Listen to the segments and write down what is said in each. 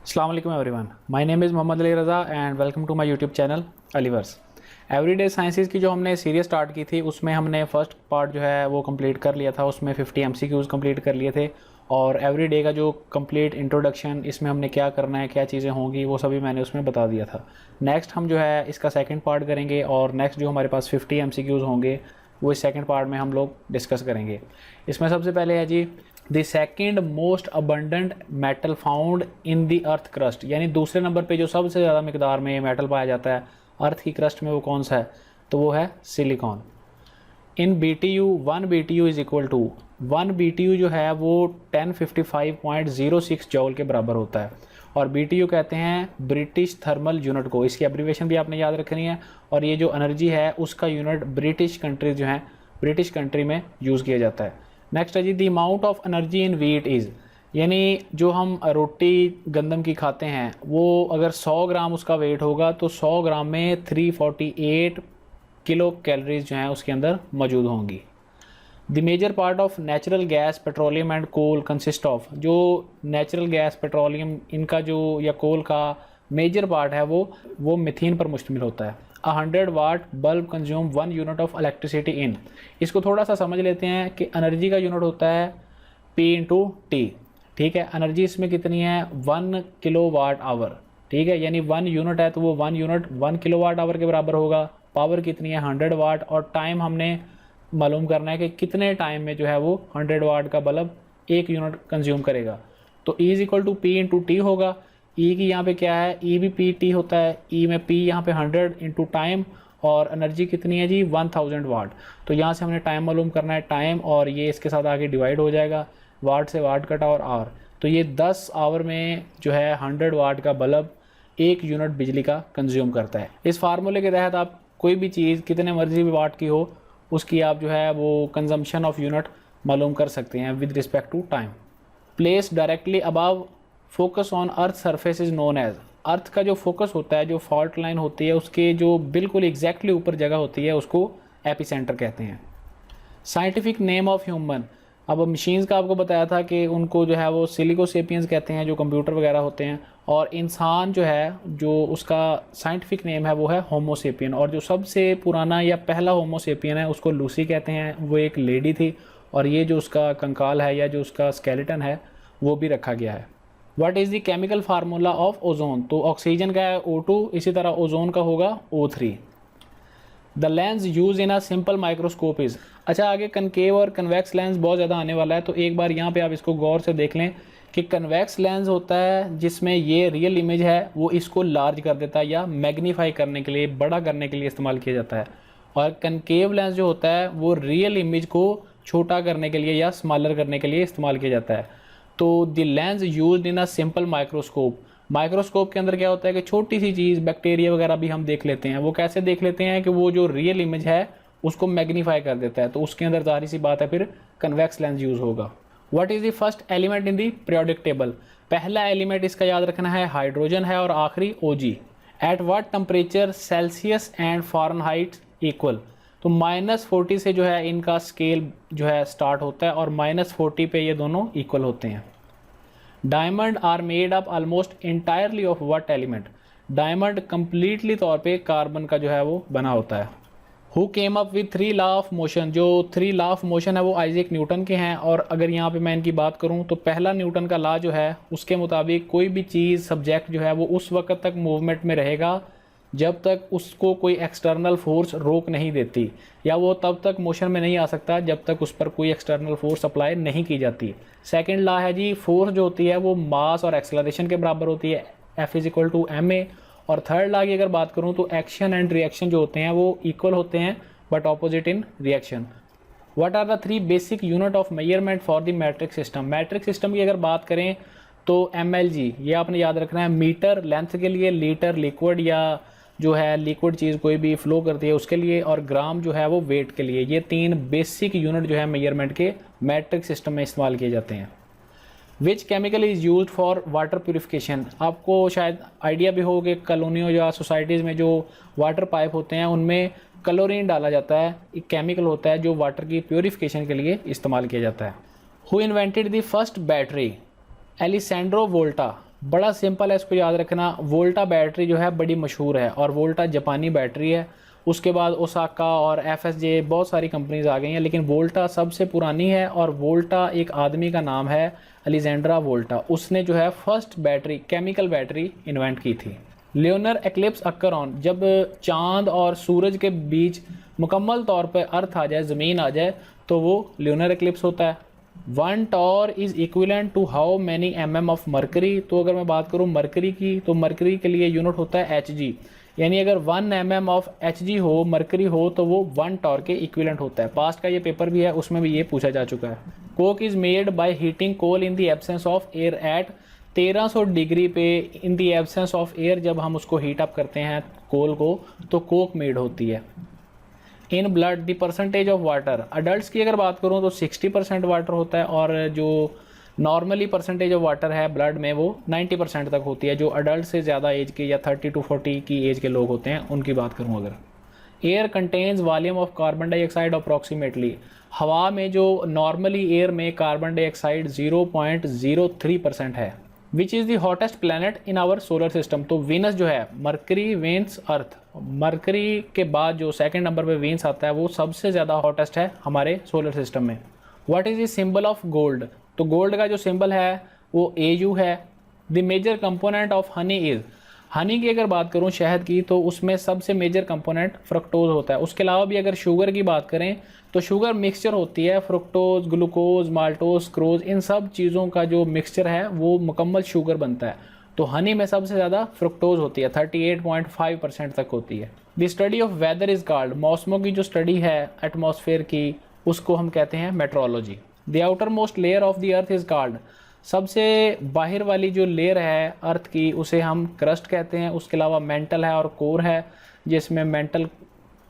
अस्सलाम वालेकुम everyone, my name is Mohammad Ali Raza and welcome to my YouTube channel Aliverse. Everyday sciences की जो हमने सीरीज़ स्टार्ट की थी उसमें हमने फर्स्ट पार्ट जो है वो कंप्लीट कर लिया था। उसमें 50 MCQs कंप्लीट कर लिए थे और एवरीडे का जो कंप्लीट इंट्रोडक्शन, इसमें हमने क्या करना है, क्या चीज़ें होंगी, वो सभी मैंने उसमें बता दिया था। नेक्स्ट हम जो है इसका सेकंड पार्ट करेंगे और नेक्स्ट जो हमारे पास 50 MCQs होंगे वो इस सेकंड पार्ट में हम लोग डिस्कस करेंगे। इसमें सबसे पहले है जी the second most abundant metal found in the earth crust, यानी दूसरे नंबर पे जो सबसे ज़्यादा मिकदार में मेटल पाया जाता है अर्थ की क्रस्ट में, वो कौन सा है? तो वो है silicon. In BTU 1 BTU is equal to 1 BTU जो है वो 1055.06 जॉल के बराबर होता है और BTU कहते हैं ब्रिटिश थर्मल यूनिट को। इसकी एब्रीविएशन भी आपने याद रखनी है और ये जो एनर्जी है उसका यूनिट ब्रिटिश कंट्रीज जो है ब्रिटिश कंट्री में यूज़ किया जाता है। नेक्स्ट है जी the amount of energy in wheat is, यानी जो हम रोटी गंदम की खाते हैं वो अगर 100 ग्राम उसका वेट होगा तो 100 ग्राम में 348 किलो कैलोरीज जो हैं उसके अंदर मौजूद होंगी। The major part of natural gas petroleum and coal consist of, जो नेचुरल गैस पेट्रोलियम इनका जो या कोल का मेजर पार्ट है वो मिथेन पर मुश्तमिल होता है। 100 watt bulb consume 1 unit of electricity in. इसको थोड़ा सा समझ लेते हैं कि एनर्जी का यूनिट होता है P × T, ठीक है। एनर्जी इसमें कितनी है? 1 किलोवाट आवर, ठीक है। यानी 1 यूनिट है तो वो 1 यूनिट 1 किलोवाट आवर के बराबर होगा। पावर कितनी है? 100 वाट। और टाइम हमने मालूम करना है कि कितने टाइम में जो है वो 100 वाट का बल्ब 1 यूनिट कंज्यूम करेगा। तो E = P × T होगा। E की यहाँ पे क्या है? E भी PT होता है। E में P यहाँ पे 100 × टाइम और एनर्जी कितनी है जी? 1000 वाट। तो यहाँ से हमने टाइम मालूम करना है, टाइम, और ये इसके साथ आगे डिवाइड हो जाएगा, वाट से वाट कटा और आवर। तो ये 10 आवर में जो है 100 वाट का बल्ब 1 यूनिट बिजली का कंज्यूम करता है। इस फार्मूले के तहत आप कोई भी चीज़ कितने मर्जी भी वाट की हो उसकी आप जो है वो कंजम्पशन ऑफ यूनिट मालूम कर सकते हैं with respect to time. Place directly above focus on earth surface is known as, earth का जो फोकस होता है, जो फॉल्ट लाइन होती है उसके जो बिल्कुल एग्जैक्टली ऊपर जगह होती है उसको एपिसेंटर कहते हैं। साइंटिफिक नेम ऑफ ह्यूमन, अब मशीन्स का आपको बताया था कि उनको जो है वो सिलिकोसेपियंस कहते हैं, जो कंप्यूटर वगैरह होते हैं। और इंसान जो है जो उसका साइंटिफिक नेम है वो है होमोसेपियन। और जो सबसे पुराना या पहला होमोसेपियन है उसको लूसी कहते हैं, वो एक लेडी थी। और ये जो उसका कंकाल है या जो उसका स्केलेटन है वो भी रखा गया है। What is the chemical formula of ozone? तो ऑक्सीजन का है O2, इसी तरह ओजोन का होगा O3। The lens use in a simple microscope is, अच्छा आगे कनकेव और कन्वेक्स लेंस बहुत ज़्यादा आने वाला है, तो एक बार यहाँ पे आप इसको गौर से देख लें कि कन्वेक्स लेंस होता है जिसमें ये रियल इमेज है वो इसको लार्ज कर देता है या मैग्नीफाई करने के लिए, बड़ा करने के लिए इस्तेमाल किया जाता है। और कनकेव लेंस जो होता है वो रियल इमेज को छोटा करने के लिए या स्मॉलर करने के लिए इस्तेमाल किया जाता है। तो the lens used in a simple microscope, microscope के अंदर क्या होता है कि छोटी सी चीज़, बैक्टीरिया वगैरह भी हम देख लेते हैं। वो कैसे देख लेते हैं कि वो जो रियल इमेज है उसको मैग्नीफाई कर देता है, तो उसके अंदर जाहिर सी बात है फिर कन्वेक्स लेंस यूज़ होगा। What is the first element in the periodic table? पहला एलिमेंट इसका याद रखना है हाइड्रोजन है और आखिरी OG। At what temperature Celsius and Fahrenheit equal? तो -40 से जो है इनका स्केल जो है स्टार्ट होता है और -40 पे ये दोनों इक्वल होते हैं। Diamond are made up almost entirely of what element? Diamond completely तौर पे कार्बन का जो है वो बना होता है। Who came up with 3 law of motion? जो 3 लॉ ऑफ मोशन है वो आइजैक न्यूटन के हैं। और अगर यहाँ पे मैं इनकी बात करूँ तो पहला न्यूटन का लॉ जो है उसके मुताबिक कोई भी चीज़, सब्जेक्ट जो है वो उस वक्त तक मूवमेंट में रहेगा जब तक उसको कोई एक्सटर्नल फोर्स रोक नहीं देती, या वो तब तक मोशन में नहीं आ सकता जब तक उस पर कोई एक्सटर्नल फोर्स अप्लाई नहीं की जाती। सेकंड लॉ है जी फोर्स जो होती है वो मास और एक्सेलरेशन के बराबर होती है, F = ma। और थर्ड लॉ की अगर बात करूँ तो एक्शन एंड रिएक्शन जो होते हैं वो इक्वल होते हैं but opposite in reaction. What are the 3 basic unit of measurement for the metric system? Metric system की अगर बात करें तो mLg, ये आपने याद रखना है। मीटर लेंथ के लिए, लीटर लिक्विड या जो है लिक्विड चीज़ कोई भी फ्लो करती है उसके लिए, और ग्राम जो है वो वेट के लिए। ये 3 बेसिक यूनिट जो है मेजरमेंट के मैट्रिक सिस्टम में इस्तेमाल किए जाते हैं। Which chemical is used for water purification? आपको शायद आइडिया भी हो कि कॉलोनियों या सोसाइटीज़ में जो वाटर पाइप होते हैं उनमें क्लोरीन डाला जाता है, एक केमिकल होता है जो वाटर की प्योरीफिकेशन के लिए इस्तेमाल किया जाता है। Who invented the first battery? Alessandro Volta. बड़ा सिंपल है, इसको याद रखना। वोल्टा बैटरी जो है बड़ी मशहूर है और वोल्टा जापानी बैटरी है। उसके बाद ओसाका और एफएसजे बहुत सारी कंपनीज आ गई हैं, लेकिन वोल्टा सबसे पुरानी है। और वोल्टा एक आदमी का नाम है, अलेक्जेंड्रा वोल्टा। उसने जो है first battery, chemical battery invent की थी। ल्यूनर एक्लिप्स अक्कर ऑन, जब चांद और सूरज के बीच मुकम्मल तौर पर अर्थ आ जाए, ज़मीन आ जाए, तो वो ल्यूनर एक्लिप्स होता है। 1 torr is equivalent to how many mm of mercury. तो अगर मैं बात करूँ मरकरी की, तो मरकरी के लिए यूनिट होता है Hg, यानी अगर 1 mm ऑफ Hg हो, मरकरी हो, तो वो 1 टॉर के इक्विलेंट होता है। पास्ट का ये पेपर भी है, उसमें भी ये पूछा जा चुका है। Coke is made by heating coal in the absence of air at 1300 degree पे। In the absence of air, जब हम उसको हीट अप करते हैं कोल को, तो कोक मेड होती है। In blood the percentage of water, adult की अगर बात करूँ तो 60% वाटर होता है, और जो नॉर्मली परसेंटेज ऑफ वाटर है ब्लड में वो 90% तक होती है। जो अडल्ट से ज़्यादा एज के या 30 to 40 की एज के लोग होते हैं उनकी बात करूँ अगर। Air contains volume of carbon dioxide approximately, हवा में जो नॉर्मली एयर में कार्बन डाइऑक्साइड 0.03% है। Which is the hottest planet in our solar system, तो वीनस जो है, मरकरी, वेन्स, अर्थ, मरकरी के बाद जो सेकंड नंबर पे वीनस आता है वो सबसे ज़्यादा हॉटेस्ट है हमारे सोलर सिस्टम में। What is the symbol of gold, तो गोल्ड का जो सिंबल है वो AU है। The major component of honey is, honey की अगर बात करूं शहद की, तो उसमें सबसे मेजर कंपोनेंट फ्रक्टोज होता है। उसके अलावा भी अगर शुगर की बात करें तो शुगर मिक्सचर होती है, फ्रुक्टोज, ग्लूकोज, माल्टोज, क्रोज, इन सब चीज़ों का जो मिक्सचर है वो मुकम्मल शुगर बनता है। तो हनी में सबसे ज़्यादा फ्रुक्टोज होती है, 38.5% तक होती है। The study of weather is called, मौसमों की जो स्टडी है एटमॉस्फेयर की, उसको हम कहते हैं metrology. The outer most layer of the earth is called, सबसे बाहर वाली जो लेयर है अर्थ की उसे हम क्रस्ट कहते हैं। उसके अलावा मेंटल है और कोर है, जिसमें मेंटल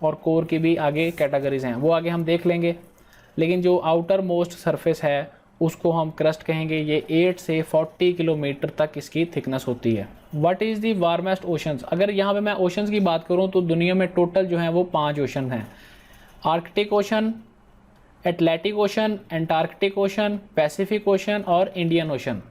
और कोर की भी आगे कैटेगरीज हैं, वो आगे हम देख लेंगे। लेकिन जो आउटर मोस्ट सरफेस है उसको हम क्रस्ट कहेंगे। ये 8 से 40 किलोमीटर तक इसकी थिकनेस होती है। What is the warmest oceans, अगर यहाँ पे मैं ओशंस की बात करूँ तो दुनिया में टोटल जो है वो 5 ओशन हैं। Arctic ocean, Atlantic ocean, Antarctic ocean, Pacific ocean और इंडियन ओशन।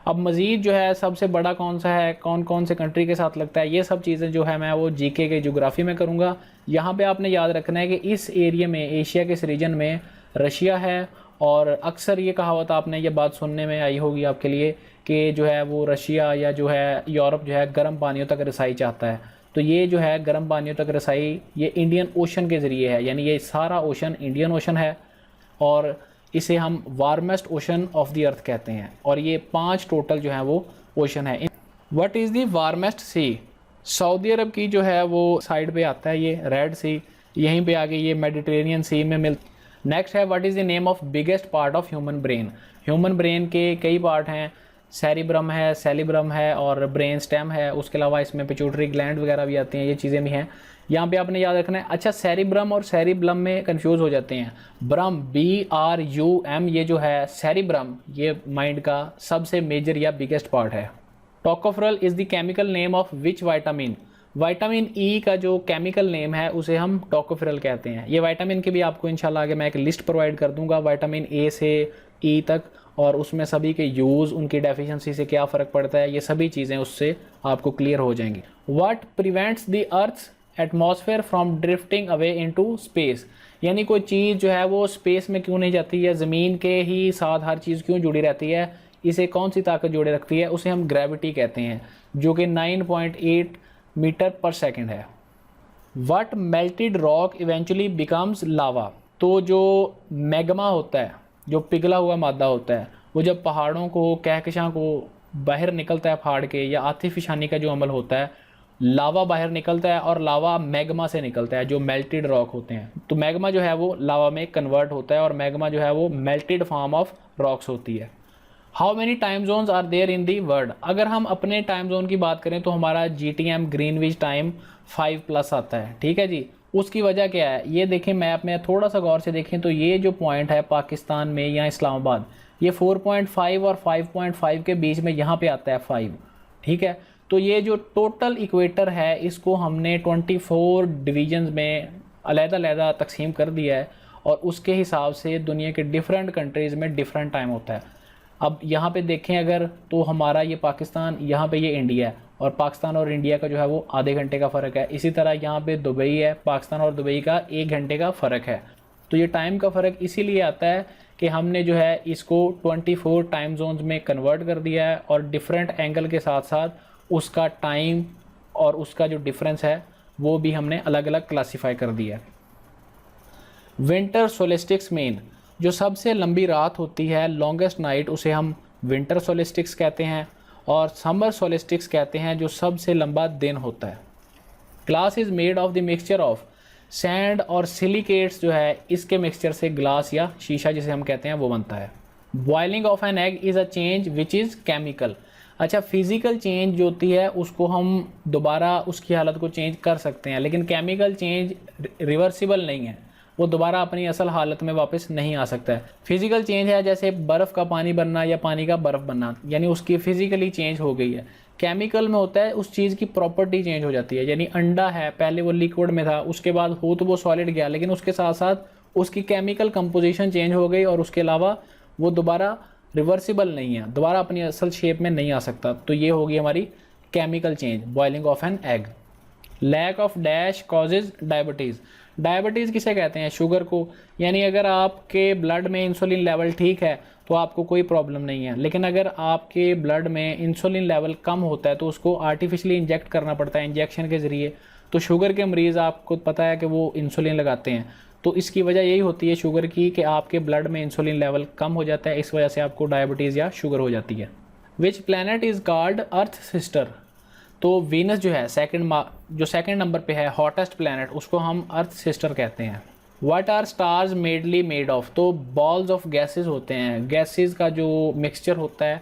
अब मज़ीद जो है सबसे बड़ा कौन सा है, कौन कौन से कंट्री के साथ लगता है, ये सब चीज़ें जो है मैं वो जीके के ज्योग्राफी में करूँगा। यहाँ पे आपने याद रखना है कि इस एरिया में, एशिया के इस रीजन में रशिया है। और अक्सर ये कहावत आपने ये बात सुनने में आई होगी आपके लिए कि जो है वो रशिया या जो है यूरोप जो है गर्म पानियों तक रसाई चाहता है। तो ये जो है गर्म पानियों तक रसाई ये इंडियन ओशन के ज़रिए है, यानी ये सारा ओशन इंडियन ओशन है और इसे हम warmest ocean of the earth कहते हैं। और ये 5 टोटल जो है वो ओशन है। What is the warmest sea, Saudi Arab की जो है वो साइड पे आता है ये रेड सी, यहीं पे आगे ये मेडिटेरेनियन सी में मिल। नेक्स्ट है what is the name of biggest part of human brain, human brain के कई पार्ट हैं, सेरिब्रम है, सेलिब्रम है और ब्रेन स्टेम है। उसके अलावा इसमें पिट्यूटरी ग्लैंड वगैरह भी आती हैं, ये चीज़ें भी हैं। यहाँ पे आपने याद रखना है। अच्छा, सेरिब्रम और सेरिब्लम में कंफ्यूज हो जाते हैं। ब्रम, BRUM, ये जो है सेरिब्रम, ये माइंड का सबसे मेजर या बिगेस्ट पार्ट है। Tocopherol is the chemical name of which vitamin, vitamin E का जो केमिकल नेम है उसे हम टोकोफेरॉल कहते हैं। ये विटामिन की भी आपको इंशाल्लाह आगे मैं एक लिस्ट प्रोवाइड कर दूंगा, विटामिन ए से ई तक, और उसमें सभी के यूज़, उनकी डेफिशिएंसी से क्या फ़र्क पड़ता है, ये सभी चीज़ें उससे आपको क्लियर हो जाएंगी। What prevents the earth's atmosphere from drifting away into space, यानी कोई चीज़ जो है वो स्पेस में क्यों नहीं जाती है, ज़मीन के ही साथ हर चीज़ क्यों जुड़ी रहती है, इसे कौन सी ताकत जोड़े रखती है, उसे हम ग्रेविटी कहते हैं, जो कि 9.8 मीटर पर सेकंड है। What melted rock eventually becomes lava, तो जो मैग्मा होता है, जो पिघला हुआ मादा होता है, वो जब पहाड़ों को, कहकशां को बाहर निकलता है फाड़ के, या आतिफिशानी का जो अमल होता है, लावा बाहर निकलता है और लावा मैग्मा से निकलता है, जो मेल्टेड रॉक होते हैं। तो मैग्मा जो है वो लावा में कन्वर्ट होता है और मैग्मा जो है वो मेल्टेड फॉर्म ऑफ रॉक्स होती है। How many time zones are there in the world, अगर हम अपने टाइम जोन की बात करें तो हमारा GTM ग्रीनविच टाइम 5+ आता है, ठीक है जी। उसकी वजह क्या है, ये देखें मैप में थोड़ा सा गौर से देखें तो ये जो पॉइंट है पाकिस्तान में या इस्लामाबाद, ये 4.5 और 5.5 के बीच में यहाँ पे आता है 5, ठीक है। तो ये जो टोटल इक्वेटर है इसको हमने 24 डिवीजन्स में अलग-अलग तकसीम कर दिया है और उसके हिसाब से दुनिया के डिफरेंट कंट्रीज़ में डिफरेंट टाइम होता है। अब यहाँ पे देखें अगर, तो हमारा ये पाकिस्तान, यहाँ पे ये इंडिया है, और पाकिस्तान और इंडिया का जो है वो आधे घंटे का फ़र्क है। इसी तरह यहाँ पे दुबई है, पाकिस्तान और दुबई का 1 घंटे का फ़र्क है। तो ये टाइम का फ़र्क इसीलिए आता है कि हमने जो है इसको 24 टाइम जोन्स में कन्वर्ट कर दिया है, और डिफरेंट एंगल के साथ साथ उसका टाइम और उसका जो डिफरेंस है वो भी हमने अलग अलग क्लासीफाई कर दिया है। विंटर सोलिस्टिक्स मेन, जो सबसे लंबी रात होती है, लॉन्गेस्ट नाइट, उसे हम विंटर सोलिस्टिक्स कहते हैं, और समर सोलिस्टिक्स कहते हैं जो सबसे लंबा दिन होता है। Glass is made of the mixture of sand और सिलिकेट्स, जो है इसके मिक्सचर से ग्लास या शीशा जिसे हम कहते हैं वो बनता है। Boiling of an egg is a change which is chemical. अच्छा, फिज़िकल चेंज जो होती है उसको हम दोबारा उसकी हालत को चेंज कर सकते हैं, लेकिन केमिकल चेंज रिवर्सिबल नहीं है, वो दोबारा अपनी असल हालत में वापस नहीं आ सकता है। फिज़िकल चेंज है जैसे बर्फ़ का पानी बनना या पानी का बर्फ़ बनना, यानी उसकी फ़िज़िकली चेंज हो गई है। केमिकल में होता है उस चीज़ की प्रॉपर्टी चेंज हो जाती है, यानी अंडा है, पहले वो लिक्विड में था, उसके बाद हो तो वो सॉलिड गया, लेकिन उसके साथ साथ उसकी केमिकल कंपोजिशन चेंज हो गई, और उसके अलावा वो दोबारा रिवर्सिबल नहीं है, दोबारा अपनी असल शेप में नहीं आ सकता। तो ये होगी हमारी chemical change, boiling of an egg. Lack of dash causes diabetes. Diabetes किसे कहते हैं? शुगर को। यानी अगर आपके ब्लड में इंसुलिन लेवल ठीक है तो आपको कोई प्रॉब्लम नहीं है, लेकिन अगर आपके ब्लड में इंसुलिन लेवल कम होता है तो उसको आर्टिफिशियली इंजेक्ट करना पड़ता है, इंजेक्शन के ज़रिए। तो शुगर के मरीज़, आपको पता है कि वो इंसुलिन लगाते हैं, तो इसकी वजह यही होती है शुगर की कि आपके ब्लड में इंसुलिन लेवल कम हो जाता है, इस वजह से आपको डायबिटीज़ या शुगर हो जाती है। Which planet is called earth sister. तो वीनस जो है जो सेकंड नंबर पे है, हॉटेस्ट प्लैनेट, उसको हम अर्थ सिस्टर कहते हैं। What are stars mainly made of. तो बॉल्स ऑफ गैसेस होते हैं, गैसेस का जो मिक्सचर होता है,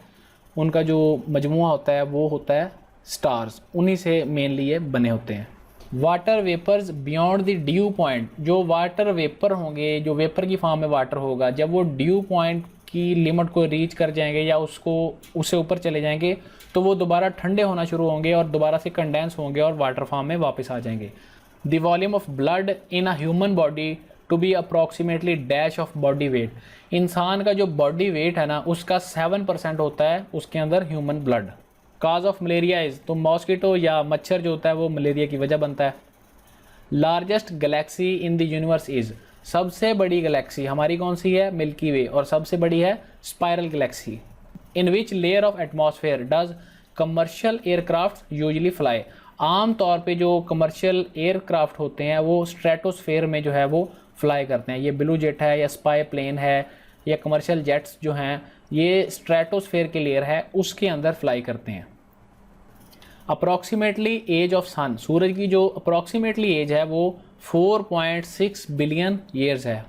उनका जो मजमुआ होता है वो होता है स्टार्स, उन्हीं से मेनली ये बने होते हैं। Water vapours beyond the dew point. जो वाटर वेपर होंगे, जो वेपर की फॉर्म में वाटर होगा, जब वो ड्यू पॉइंट की लिमिट को रीच कर जाएंगे या उससे ऊपर चले जाएंगे तो वो दोबारा ठंडे होना शुरू होंगे और दोबारा से कंडेंस होंगे और वाटर फॉर्म में वापस आ जाएंगे। The volume of blood in a human body to be approximately dash of body weight. इंसान का जो बॉडी वेट है ना, उसका 7% होता है उसके अंदर human blood. Cause of malaria is, तो मॉस्किटो या मच्छर जो होता है वो मलेरिया की वजह बनता है। Largest Galaxy in the universe is, सबसे बड़ी गैलेक्सी हमारी कौन सी है? मिल्की वे, और सबसे बड़ी है spiral Galaxy. In which layer of atmosphere does commercial aircraft usually fly. आम तौर पे जो कमर्शियल एयरक्राफ्ट होते हैं वो स्ट्रेटोस्फेयर में जो है वो फ्लाई करते हैं। ये ब्लू जेट है या स्पाई प्लेन है या कमर्शियल जेट्स जो हैं, ये स्ट्रेटोस्फेयर की लेयर है उसके अंदर फ्लाई करते हैं। अप्रॉक्सीमेटली एज ऑफ सन, सूरज की जो अप्रॉक्सीमेटली एज है वो 4.6 बिलियन ईयर्स है।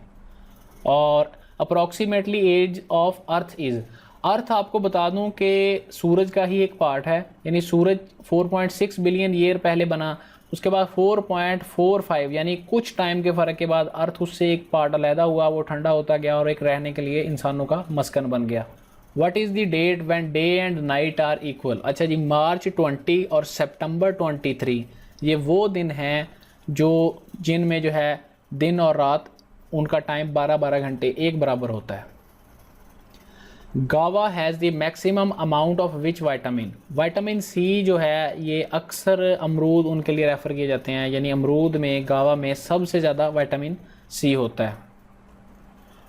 और approximately age of earth is, earth आपको बता दूं कि सूरज का ही एक पार्ट है, यानी सूरज 4.6 बिलियन ईयर पहले बना, उसके बाद 4.45 यानी कुछ टाइम के फ़र्क के बाद अर्थ उससे एक पार्ट अलहदा हुआ, वो ठंडा होता गया और एक रहने के लिए इंसानों का मस्कन बन गया। What is the date when day and night are equal. अच्छा जी, मार्च 20 और सितंबर 23 ये वो दिन हैं जिनमें जो है दिन और रात उनका टाइम 12-12 घंटे एक बराबर होता है। Guava has the maximum amount of which vitamin. Vitamin C जो है ये अक्सर अमरूद उनके लिए रेफ़र किए जाते हैं, यानी अमरूद में, गावा में सबसे ज़्यादा वाइटामिन सी होता है।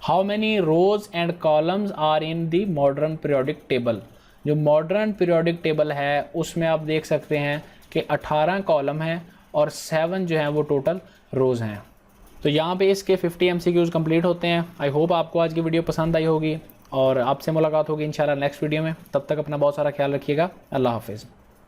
How many rows and columns are in the modern periodic table. जो मॉडर्न पीरियोडिक टेबल है उसमें आप देख सकते हैं कि 18 कॉलम हैं और 7 जो हैं वो टोटल रोज़ हैं। तो यहाँ पे इसके 50 MCQs कंप्लीट होते हैं। आई होप आपको आज की वीडियो पसंद आई होगी और आपसे मुलाकात होगी इंशाल्लाह नेक्स्ट वीडियो में। तब तक अपना बहुत सारा ख्याल रखिएगा। अल्लाह हाफिज़।